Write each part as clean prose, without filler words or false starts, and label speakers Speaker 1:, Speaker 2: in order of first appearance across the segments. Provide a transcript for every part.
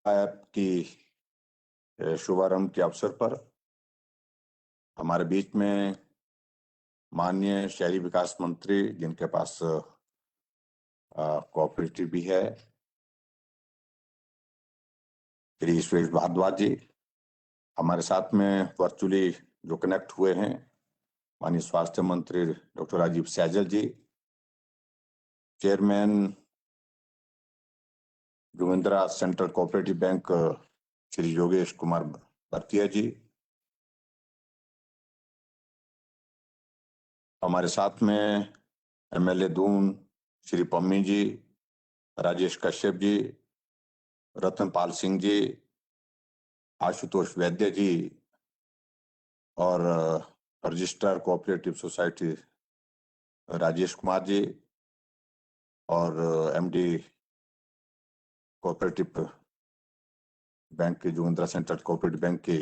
Speaker 1: App की शुभारंभ के अवसर पर हमारे बीच में माननीय शहरी विकास मंत्री, जिनके पास कोऑपरेटिव भी है, श्री सुरेश भारद्वाज जी, हमारे साथ में वर्चुअली जो कनेक्ट हुए हैं माननीय स्वास्थ्य मंत्री doctor Rajeev Saizal ji, chairman Jogindra central cooperative bank Shri Yogesh Kumar Bhartiya ji, हमारे साथ में एमएलए दून श्री पम्मी जी, राजेश कश्यप जी, रतनपाल सिंह जी, आशुतोष वैद्य जी और registrar cooperative society Rajesh Kumar ji और एमडी कोऑपरेटिव बैंक के जुगेंद्रा सेंट्रल कोऑपरेटिव बैंक के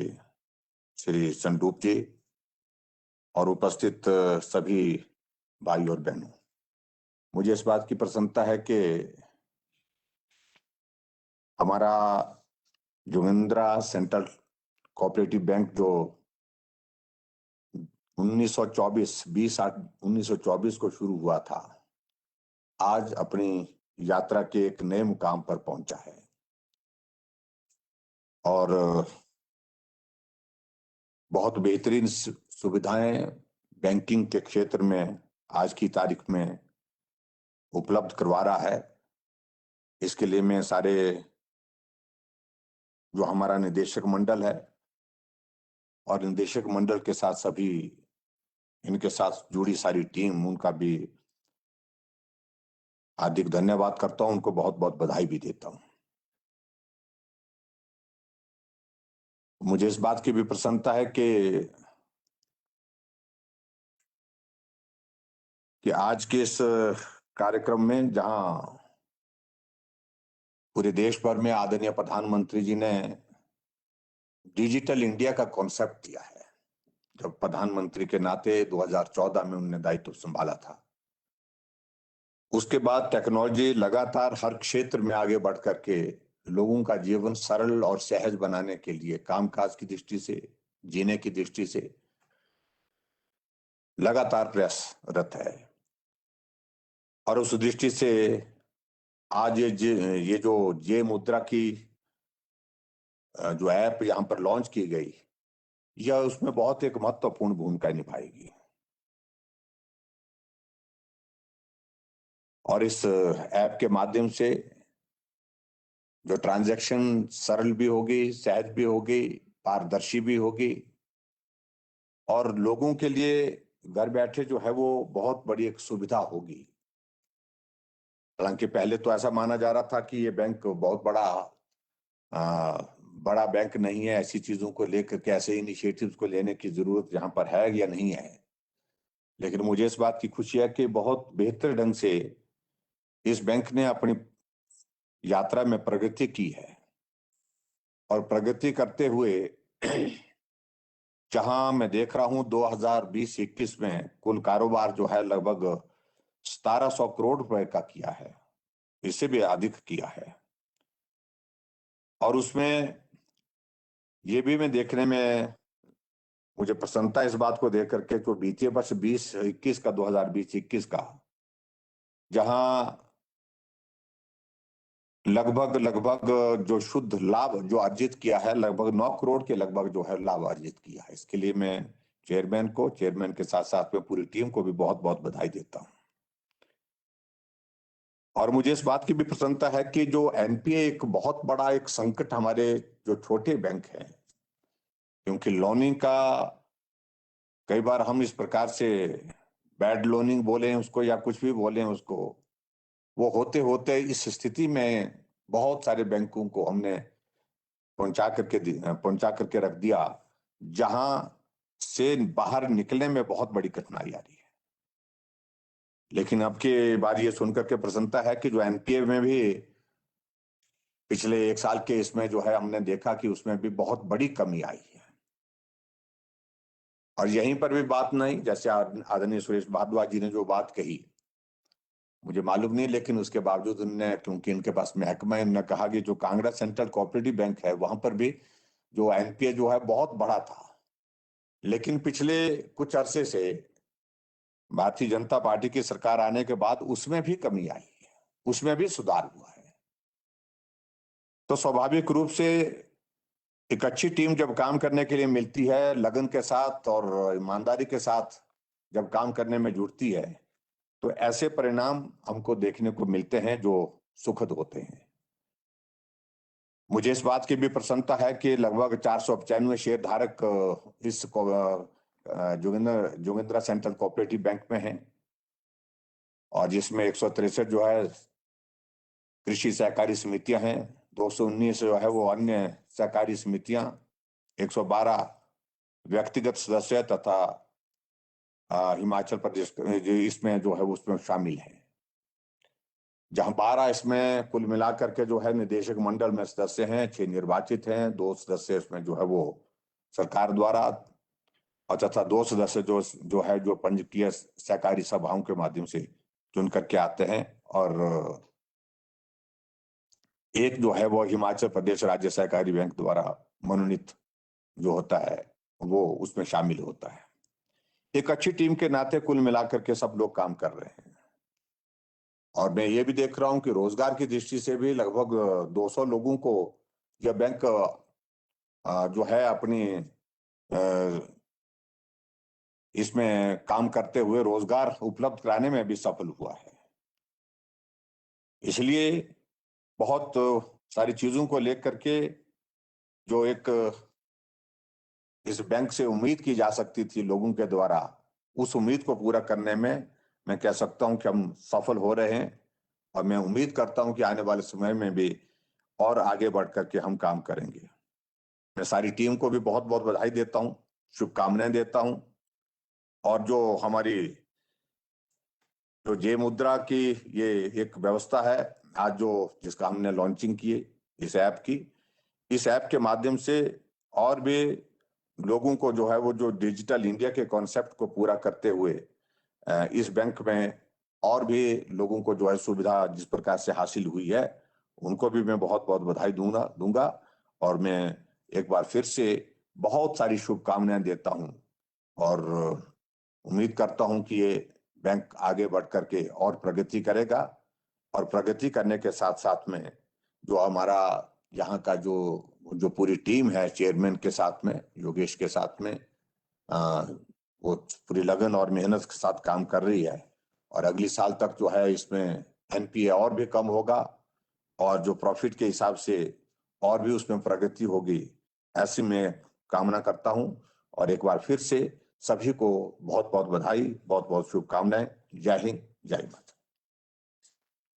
Speaker 1: श्री संदूप जी और उपस्थित सभी भाई और बहनों, मुझे इस बात की प्रसन्नता है कि हमारा जुगेंद्रा सेंट्रल कोऑपरेटिव बैंक जो 20 1924 को शुरू हुआ था, आज अपनी यात्रा के एक नए मुकाम पर पहुंचा है और बहुत बेहतरीन सुविधाएं बैंकिंग के क्षेत्र में आज की तारीख में उपलब्ध करवा रहा है। इसके लिए मैं सारे जो हमारा निदेशक मंडल है और निदेशक मंडल के साथ सभी इनके साथ जुड़ी सारी टीम, उनका भी हार्दिक धन्यवाद करता हूं, उनको बहुत बहुत बधाई भी देता हूं। मुझे इस बात की भी प्रसन्नता है कि आज के इस कार्यक्रम में जहां पूरे देश भर में आदरणीय प्रधानमंत्री जी ने डिजिटल इंडिया का कॉन्सेप्ट दिया है, जब प्रधानमंत्री के नाते 2014 में उन्होंने दायित्व संभाला था, उसके बाद टेक्नोलॉजी लगातार हर क्षेत्र में आगे बढ़ करके लोगों का जीवन सरल और सहज बनाने के लिए, कामकाज की दृष्टि से, जीने की दृष्टि से लगातार प्रयासरत है। और उस दृष्टि से आज ये जो जे मुद्रा की जो ऐप यहां पर लॉन्च की गई, यह उसमें बहुत एक महत्वपूर्ण भूमिका निभाएगी और इस ऐप के माध्यम से जो ट्रांजैक्शन सरल भी होगी, सहज भी होगी, पारदर्शी भी होगी और लोगों के लिए घर बैठे जो है वो बहुत बड़ी एक सुविधा होगी। हालांकि पहले तो ऐसा माना जा रहा था कि ये बैंक बहुत बड़ा बैंक नहीं है, ऐसी चीजों को लेकर के, ऐसे इनिशिएटिव्स को लेने की जरूरत यहाँ पर है या नहीं है। लेकिन मुझे इस बात की खुशी है कि बहुत बेहतर ढंग से इस बैंक ने अपनी यात्रा में प्रगति की है और प्रगति करते हुए जहां मैं देख रहा हूं 2020-21 में कुल कारोबार जो है लगभग 1700 करोड़ रुपए का किया है, इससे भी अधिक किया है। और उसमें ये भी मैं देखने में मुझे प्रसन्नता इस बात को देख करके जो वित्तीय वर्ष 2021 का 2020-21 का जहां लगभग जो शुद्ध लाभ जो अर्जित किया है, लगभग 9 करोड़ के लगभग जो है लाभ अर्जित किया है। इसके लिए मैं चेयरमैन के साथ साथ में पूरी टीम को भी बहुत बहुत बधाई देता हूं। और मुझे इस बात की भी प्रसन्नता है कि जो एनपीए एक बहुत बड़ा एक संकट हमारे जो छोटे बैंक हैं, क्योंकि लोनिंग का कई बार हम इस प्रकार से बैड लोनिंग बोले उसको या कुछ भी बोले उसको, वो होते होते इस स्थिति में बहुत सारे बैंकों को हमने पहुंचा करके रख दिया जहां से बाहर निकलने में बहुत बड़ी कठिनाई आ रही है। लेकिन अब की बार ये सुनकर के प्रसन्नता है कि जो एनपीए में भी पिछले 1 साल के इसमें जो है हमने देखा कि उसमें भी बहुत बड़ी कमी आई है। और यहीं पर भी बात नहीं, जैसे आदरणीय सुरेश भारद्वाज जी ने जो बात कही मुझे मालूम नहीं, लेकिन उसके बावजूद उन्होंने, क्योंकि इनके पास महकमा है, उन्होंने कहा कि जो कांगड़ा सेंट्रल कोऑपरेटिव बैंक है वहां पर भी जो एनपीए जो है बहुत बड़ा था, लेकिन पिछले कुछ अरसे से भारतीय जनता पार्टी की सरकार आने के बाद उसमें भी कमी आई है, उसमें भी सुधार हुआ है। तो स्वाभाविक रूप से एक अच्छी टीम जब काम करने के लिए मिलती है, लगन के साथ और ईमानदारी के साथ जब काम करने में जुटती है, तो ऐसे परिणाम हमको देखने को मिलते हैं जो सुखद होते हैं। मुझे इस बात की भी प्रसन्नता है कि लगभग 495 शेयर धारक इस जोगिंद्रा सेंट्रल कोऑपरेटिव बैंक में हैं, और जिसमें 163 जो है कृषि सहकारी समितियां हैं, 219 जो है वो अन्य सहकारी समितियां, 112 व्यक्तिगत सदस्य तथा हिमाचल प्रदेश जो इसमें जो है उसमें शामिल है, जहां 12 इसमें कुल मिलाकर के जो है निदेशक मंडल में सदस्य हैं, 6 निर्वाचित हैं, 2 सदस्य इसमें जो है वो सरकार द्वारा, और तथा 2 सदस्य जो है जो पंजीकृत सहकारी सभाओं के माध्यम से चुन करके आते हैं, और एक जो है वो हिमाचल प्रदेश राज्य सहकारी बैंक द्वारा मनोनीत जो होता है वो उसमें शामिल होता है। एक अच्छी टीम के नाते कुल मिलाकर के सब लोग काम कर रहे हैं, और मैं ये भी देख रहा हूं कि रोजगार की दृष्टि से भी लगभग 200 लोगों को यह बैंक जो है अपनी इसमें काम करते हुए रोजगार उपलब्ध कराने में भी सफल हुआ है। इसलिए बहुत सारी चीजों को लेकर के जो एक इस बैंक से उम्मीद की जा सकती थी लोगों के द्वारा, उस उम्मीद को पूरा करने में मैं कह सकता हूं कि हम सफल हो रहे हैं, और मैं उम्मीद करता हूं कि आने वाले समय में भी और आगे बढ़ करके हम काम करेंगे। मैं सारी टीम को भी बहुत बहुत बधाई देता हूं, शुभकामनाएं देता हूं, और जो हमारी जो जे मुद्रा की ये एक व्यवस्था है आज जो जिसका हमने लॉन्चिंग की इस ऐप की, इस ऐप के माध्यम से और भी लोगों को जो है वो जो डिजिटल इंडिया के कॉन्सेप्ट को पूरा करते हुए इस बैंक में और भी लोगों को जो है सुविधा जिस प्रकार से हासिल हुई है, उनको भी मैं बहुत बहुत बधाई दूंगा, और मैं एक बार फिर से बहुत सारी शुभकामनाएं देता हूं, और उम्मीद करता हूं कि ये बैंक आगे बढ़ करके और प्रगति करेगा, और प्रगति करने के साथ साथ में जो हमारा यहाँ का जो जो पूरी टीम है चेयरमैन के साथ में, योगेश के साथ में, वो पूरी लगन और मेहनत के साथ काम कर रही है, और अगली साल तक जो है इसमें एनपीए और भी कम होगा, और जो प्रॉफिट के हिसाब से और भी उसमें प्रगति होगी, ऐसी मैं कामना करता हूं। और एक बार फिर से सभी को बहुत बहुत बधाई, बहुत बहुत शुभकामनाएं। जय हिंद, जय माता।